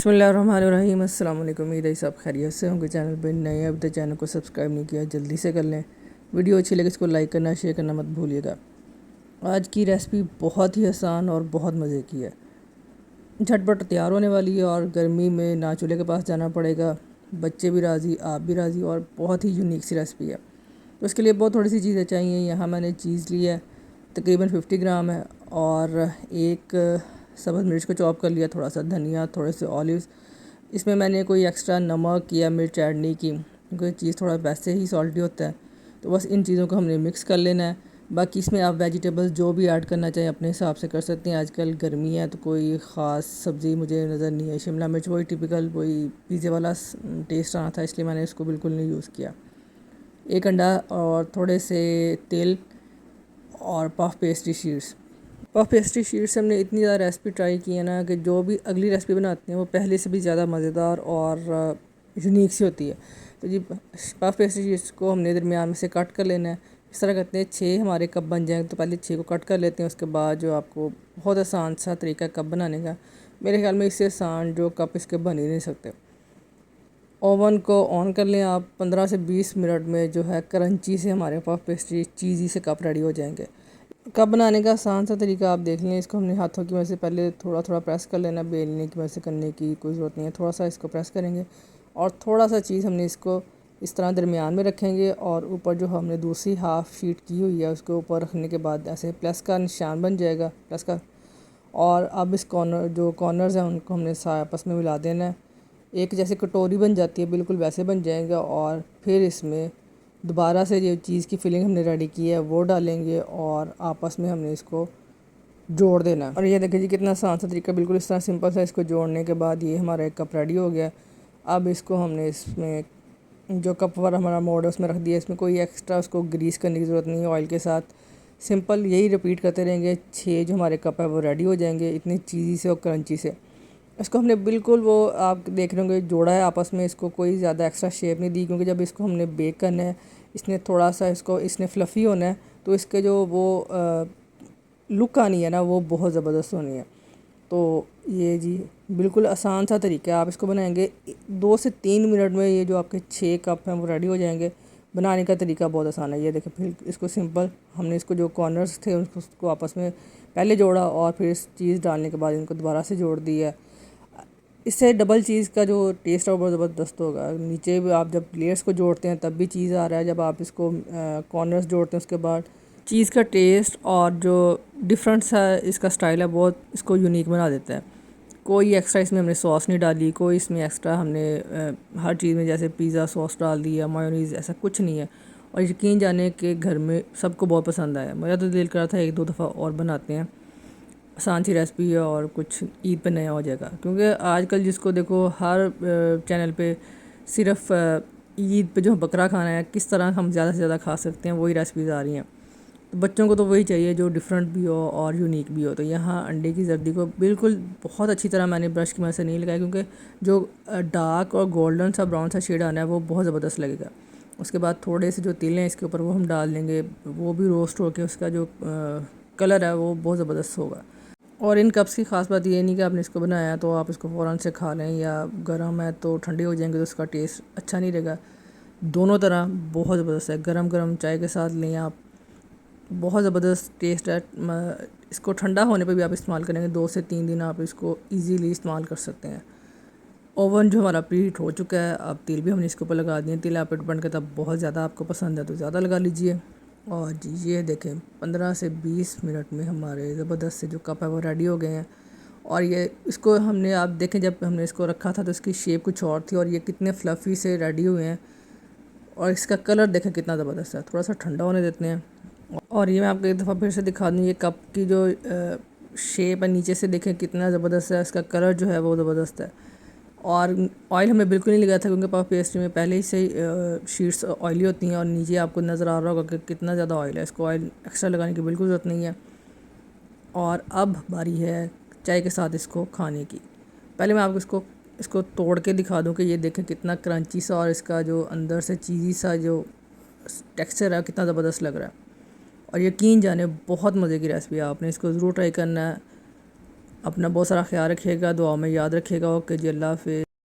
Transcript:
बिस्मिल्लाहिर्रहमानिर्रहीम। अस्सलाम वालेकुम। उम्मीद है सब खैरियत से होंगे। चैनल पर नए हैं, अभी तक चैनल को सब्सक्राइब नहीं किया, जल्दी से कर लें। वीडियो अच्छी लगे इसको लाइक करना, शेयर करना मत भूलिएगा। आज की रेसिपी बहुत ही आसान और बहुत मज़े की है, झटपट तैयार होने वाली है और गर्मी में ना चूल्हे के पास जाना पड़ेगा, बच्चे भी राज़ी, आप भी राज़ी, और बहुत ही यूनिक सी रेसिपी है। तो इसके लिए बहुत थोड़ी सी चीज़ें चाहिए। यहाँ मैंने चीज़ ली है, तकरीबन 50 ग्राम है, और एक सब्ज़ मिर्च को चॉप कर लिया, थोड़ा सा धनिया, थोड़े से ऑलिव्स। इसमें मैंने कोई एक्स्ट्रा नमक या मिर्च ऐड नहीं की, क्योंकि चीज़ थोड़ा वैसे ही सॉल्टी होता है। तो बस इन चीज़ों को हमने मिक्स कर लेना है। बाकी इसमें आप वेजिटेबल्स जो भी ऐड करना चाहें अपने हिसाब से कर सकते हैं। आजकल गर्मी है तो कोई ख़ास सब्ज़ी मुझे नज़र नहीं है। शिमला मिर्च वही टिपिकल वही पिज़्ज़े वाला टेस्ट आना था, इसलिए मैंने इसको बिल्कुल नहीं यूज़ किया। एक अंडा और थोड़े से तेल और puff pastry sheets. Puff pastry sheets से हमने इतनी ज़्यादा रेसिपी ट्राई की है ना, कि जो भी अगली रेसिपी बनाते हैं वो पहले से भी ज़्यादा मज़ेदार और यूनिक सी होती है। तो जी पफ पेस्ट्री शीट्स को हमने दरमियान में से कट कर लेना है। इस तरह करते हैं 6 हमारे कप बन जाएंगे, तो पहले 6 को कट कर लेते हैं। उसके बाद जो आपको बहुत आसान सा तरीका कप बनाने का, मेरे ख्याल में इससे आसान जो कप इसके बन ही नहीं सकते। ओवन को ऑन कर लें आप। 15 से 20 मिनट में जो है क्रंची से हमारे पफ पेस्ट्री चीज़ी से कप रेडी हो जाएंगे। कप बनाने का आसान सा तरीका आप देख लें। इसको हमने हाथों की मदद से पहले थोड़ा थोड़ा प्रेस कर लेना, बेलने की मदद से करने की कोई ज़रूरत नहीं है। थोड़ा सा इसको प्रेस करेंगे और थोड़ा सा चीज़ हमने इसको इस तरह दरमियान में रखेंगे, और ऊपर जो हमने दूसरी हाफ़ शीट की हुई है उसके ऊपर रखने के बाद ऐसे प्लस का निशान बन जाएगा, प्लस का। और अब इस कॉर्नर्स हैं उनको हमने आपस में मिला देना है। एक जैसे कटोरी बन जाती है बिल्कुल वैसे बन जाएगा, और फिर इसमें दोबारा से जो चीज़ की फिलिंग हमने रेडी की है वो डालेंगे और आपस में हमने इसको जोड़ देना है। और ये देखिए जी कितना आसान सा तरीका, बिल्कुल इस तरह सिंपल सा। इसको जोड़ने के बाद ये हमारा एक कप रेडी हो गया। अब इसको हमने इसमें जो कप पर हमारा मोड़ है उसमें रख दिया। इसमें कोई एक्स्ट्रा उसको ग्रीस करने की ज़रूरत नहीं है ऑयल के साथ। सिंपल यही रिपीट करते रहेंगे। 6 जो हमारे कप है वो रेडी हो जाएंगे इतनी चीज़ी से और क्रंची से। इसको हमने बिल्कुल वो आप देख रहे होंगे जोड़ा है आपस में। इसको कोई ज़्यादा एक्स्ट्रा शेप नहीं दी, क्योंकि जब इसको हमने बेक करना है इसने थोड़ा सा इसने फ्लफ़ी होना है, तो इसके जो वो लुक आनी है ना वो बहुत ज़बरदस्त होनी है। तो ये जी बिल्कुल आसान सा तरीका है। आप इसको बनाएंगे 2 से 3 मिनट में ये जो आपके 6 कप हैं वो रेडी हो जाएंगे। बनाने का तरीका बहुत आसान है। ये देखें, फिर इसको सिंपल हमने इसको जो कॉर्नर्स थे उसको आपस में पहले जोड़ा, और फिर इस चीज़ डालने के बाद इनको दोबारा से जोड़ दिया। इससे डबल चीज़ का जो टेस्ट है वो बहुत ज़बरदस्त होगा। नीचे भी आप जब लेयर्स को जोड़ते हैं तब भी चीज़ आ रहा है, जब आप इसको कॉर्नर्स जोड़ते हैं उसके बाद चीज़ का टेस्ट और जो डिफरेंट सा इसका स्टाइल है बहुत इसको यूनिक बना देता है। कोई एक्स्ट्रा इसमें हमने सॉस नहीं डाली, कोई इसमें एक्स्ट्रा हमने हर चीज़ में जैसे पिज़्ज़ा सॉस डाल दिया, मायोनीज़, ऐसा कुछ नहीं है। और यकीन जाने के घर में सबको बहुत पसंद आया। मेरा तो दिल कर रहा था 1-2 दफ़ा और बनाते हैं। आसान सी रेसिपी है और कुछ ईद पे नया हो जाएगा, क्योंकि आजकल जिसको देखो हर चैनल पे सिर्फ ईद पे जो बकरा खाना है किस तरह हम ज़्यादा से ज़्यादा खा सकते हैं वही रेसिपीज़ आ रही हैं। तो बच्चों को तो वही चाहिए जो डिफरेंट भी हो और यूनिक भी हो। तो यहाँ अंडे की जर्दी को बिल्कुल बहुत अच्छी तरह मैंने ब्रश की मदद से नहीं लगाया, क्योंकि जो डार्क और गोल्डन सा ब्राउन सा शेड आना है वो बहुत ज़बरदस्त लगेगा। उसके बाद थोड़े से जो तिल हैं इसके ऊपर वो हम डाल देंगे, वो भी रोस्ट होकर उसका जो कलर है वो बहुत ज़बरदस्त होगा। और इन कप्स की ख़ास बात ये नहीं कि आपने इसको बनाया तो आप इसको फ़ौरन से खा लें, या गर्म है तो ठंडे हो जाएंगे तो उसका टेस्ट अच्छा नहीं रहेगा। दोनों तरह बहुत ज़बरदस्त है। गरम गरम चाय के साथ लें आप, बहुत ज़बरदस्त टेस्ट है। इसको ठंडा होने पे भी आप इस्तेमाल करेंगे 2 से 3 दिन आप इसको इजीली इस्तेमाल कर सकते हैं। ओवन जो हमारा प्रीहीट हो चुका है, अब तेल भी हमने इसके ऊपर लगा दिए। तेल आप डिपेंड करता है, बहुत ज़्यादा आपको पसंद है तो ज़्यादा लगा लीजिए। और जी ये देखें 15 से 20 मिनट में हमारे ज़बरदस्त से जो कप है वो रेडी हो गए हैं। और ये इसको हमने आप देखें जब हमने इसको रखा था तो इसकी शेप कुछ और थी, और ये कितने फ्लफ़ी से रेडी हुए हैं। और इसका कलर देखें कितना ज़बरदस्त है। थोड़ा सा ठंडा होने देते हैं। और ये मैं आपको एक दफ़ा फिर से दिखा दूँ, ये कप की जो शेप है नीचे से देखें कितना ज़बरदस्त है। इसका कलर जो है वो ज़बरदस्त है। और ऑयल हमें बिल्कुल नहीं लगा था, क्योंकि पफ पेस्ट्री में पहले ही से शीट्स ऑयली होती हैं। और नीचे आपको नज़र आ रहा होगा कि कितना ज़्यादा ऑयल है। इसको ऑयल एक्स्ट्रा लगाने की बिल्कुल ज़रूरत नहीं है। और अब बारी है चाय के साथ इसको खाने की। पहले मैं आपको इसको तोड़ के दिखा दूं कि ये देखें कितना क्रंची सा, और इसका जो अंदर से चीज़ी सा जो टेक्सचर है कितना ज़बरदस्त लग रहा है। और यकीन जाने बहुत मज़े की रेसिपी है, आपने इसको ज़रूर ट्राई करना है। अपना बहुत सारा ख्याल रखिएगा, दुआ में याद रखिएगा। ओके जी, अल्लाह हाफिज़।